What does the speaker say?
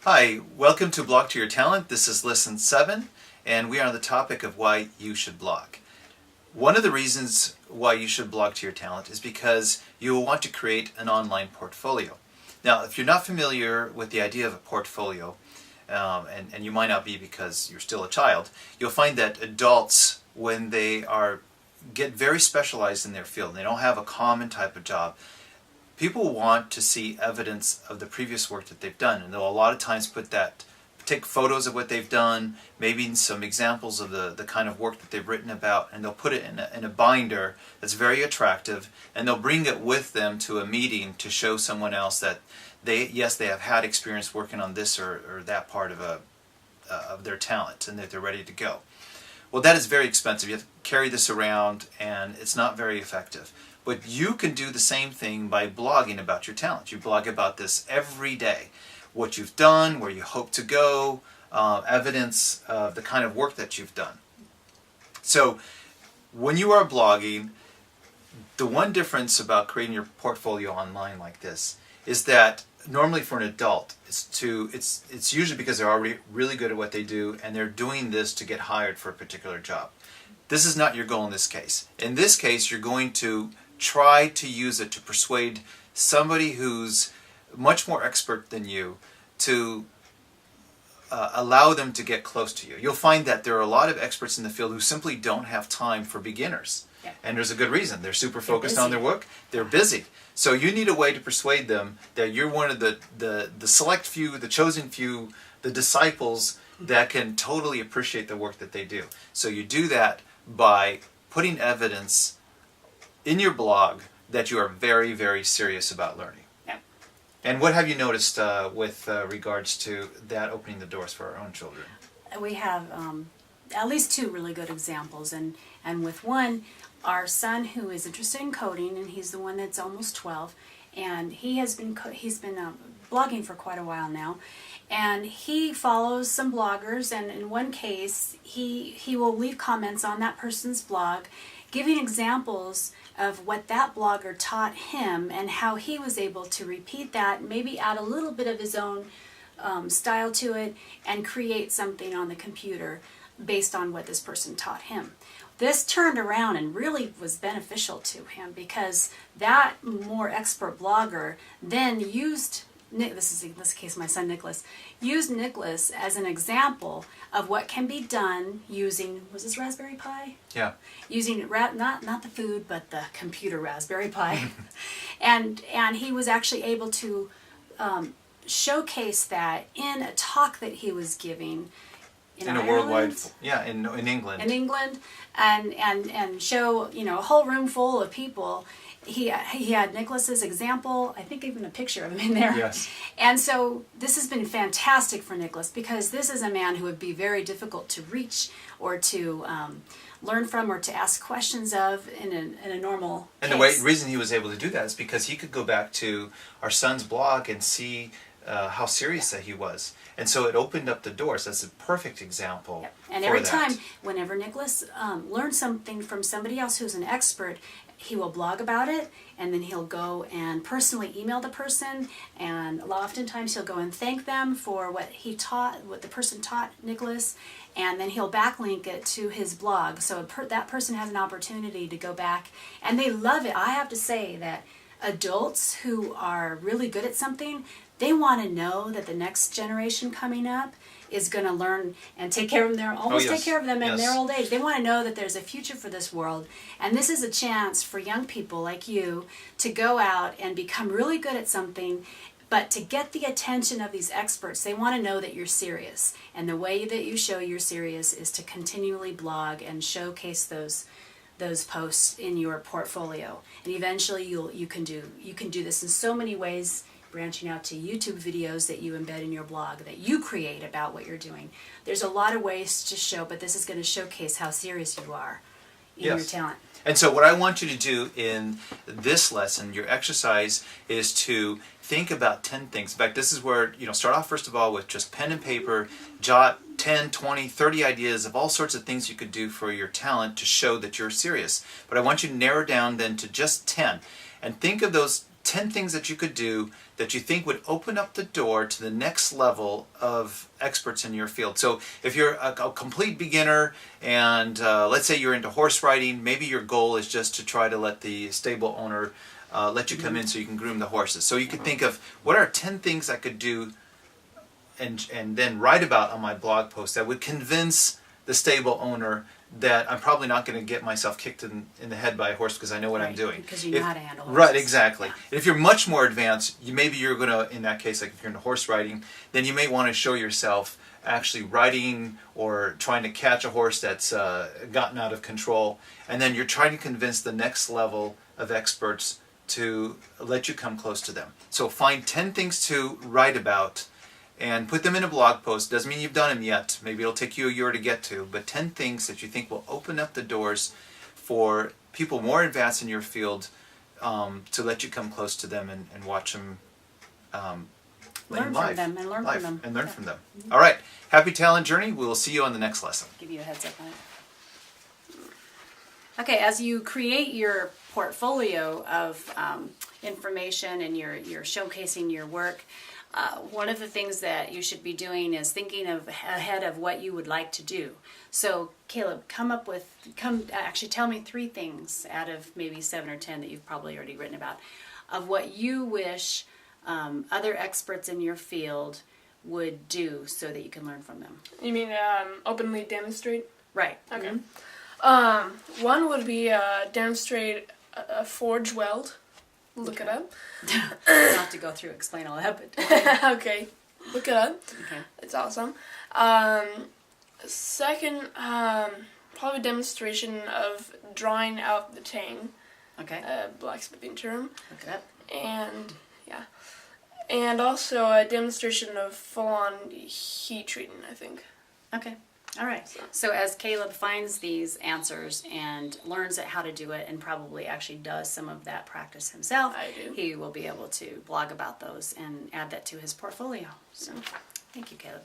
Hi, welcome to Blog to Your Talent. This is lesson 7, and we are on the topic of why you should blog. One of the reasons why you should blog to your talent is because you will want to create an online portfolio. Now, if you're not familiar with the idea of a portfolio, and you might not be because you're still a child, you'll find that adults, when they get very specialized in their field, they don't have a common type of job, people want to see evidence of the previous work that they've done, and they'll a lot of times take photos of what they've done, maybe some examples of the kind of work that they've written about, and they'll put it in a binder that's very attractive, and they'll bring it with them to a meeting to show someone else that they have had experience working on this or that part of their talent, and that they're ready to go. Well, that is very expensive. You have to carry this around, and it's not very effective. But you can do the same thing by blogging about your talent. You blog about this every day. What you've done, where you hope to go, evidence of the kind of work that you've done. So when you are blogging, the one difference about creating your portfolio online like this is that normally for an adult, it's usually because they're already really good at what they do and they're doing this to get hired for a particular job. This is not your goal in this case. In this case, you're going to try to use it to persuade somebody who's much more expert than you to allow them to get close to you. You'll find that there are a lot of experts in the field who simply don't have time for beginners. Yeah. And there's a good reason. They're super focused on their work. They're busy. So you need a way to persuade them that you're one of the select few, the chosen few, the disciples that can totally appreciate the work that they do. So you do that by putting evidence in your blog that you are very, very serious about learning. Yeah. And what have you noticed with regards to that opening the doors for our own children? We have at least 2 really good examples, and with one, our son who is interested in coding, and he's the one that's almost 12, and he's been blogging for quite a while now, and he follows some bloggers, and in one case he will leave comments on that person's blog giving examples of what that blogger taught him and how he was able to repeat that, maybe add a little bit of his own style to it and create something on the computer based on what this person taught him. This turned around and really was beneficial to him because that more expert blogger then used, this is in this case my son Nicholas, used Nicholas as an example of what can be done using, was this Raspberry Pi? Yeah. Using, not the food, but the computer Raspberry Pi. and he was actually able to showcase that in a talk that he was giving in a worldwide, in England. In England, and show a whole room full of people. He had Nicholas's example, I think even a picture of him in there. Yes. And so this has been fantastic for Nicholas because this is a man who would be very difficult to reach or to learn from or to ask questions of in a normal case. And the reason he was able to do that is because he could go back to our son's blog and see how serious that he was. And so it opened up the doors. That's a perfect example. Yep. And every time, whenever Nicholas learns something from somebody else who's an expert, he will blog about it, and then he'll go and personally email the person, and oftentimes he'll go and thank them for what the person taught Nicholas, and then he'll backlink it to his blog. So that person has an opportunity to go back, and they love it. I have to say that adults who are really good at something, they want to know that the next generation coming up is going to learn and take care of them, take care of them in their old age. They want to know that there's a future for this world. And this is a chance for young people like you to go out and become really good at something, but to get the attention of these experts, they want to know that you're serious. And the way that you show you're serious is to continually blog and showcase those posts in your portfolio. And eventually you can do this in so many ways, branching out to YouTube videos that you embed in your blog, that you create about what you're doing. There's a lot of ways to show, but this is going to showcase how serious you are in your talent. And so what I want you to do in this lesson, your exercise, is to think about 10 things. In fact, this is where, start off first of all with just pen and paper, jot 10, 20, 30 ideas of all sorts of things you could do for your talent to show that you're serious. But I want you to narrow down then to just 10. And think of those 10 things that you could do that you think would open up the door to the next level of experts in your field. So if you're a complete beginner and let's say you're into horse riding, maybe your goal is just to try to let the stable owner let you come in so you can groom the horses. So you could think of what are 10 things I could do and then write about on my blog post that would convince the stable owner that I'm probably not going to get myself kicked in the head by a horse because I know what I'm doing. Because you know how to handle horses. Right, exactly. Yeah. If you're much more advanced, maybe you're going to, in that case, like if you're into horse riding, then you may want to show yourself actually riding or trying to catch a horse that's gotten out of control. And then you're trying to convince the next level of experts to let you come close to them. So find 10 things to write about and put them in a blog post. Doesn't mean you've done them yet. Maybe it'll take you a year to get to, but 10 things that you think will open up the doors for people more advanced in your field to let you come close to them and watch them Learn from them and learn from them. And learn from them. All right. Happy Talent Journey. We'll see you on the next lesson. Give you a heads up on it. Okay, as you create your portfolio of information and you're showcasing your work, one of the things that you should be doing is thinking ahead of what you would like to do. So, Caleb, actually tell me 3 things out of maybe 7 or 10 that you've probably already written about of what you wish other experts in your field would do so that you can learn from them. You mean openly demonstrate? Right. Okay. One would be demonstrate a forge weld. Look it up. I'll have to go through explain all that, but Okay, look it up. okay. It's awesome. Second, probably demonstration of drawing out the tang, Okay. blacksmithing term, Look it up. and yeah, and also a demonstration of full-on heat treating, I think. Okay. All right. So as Caleb finds these answers and learns how to do it and probably actually does some of that practice himself, I do. he will be able to blog about those and add that to his portfolio. So thank you, Caleb.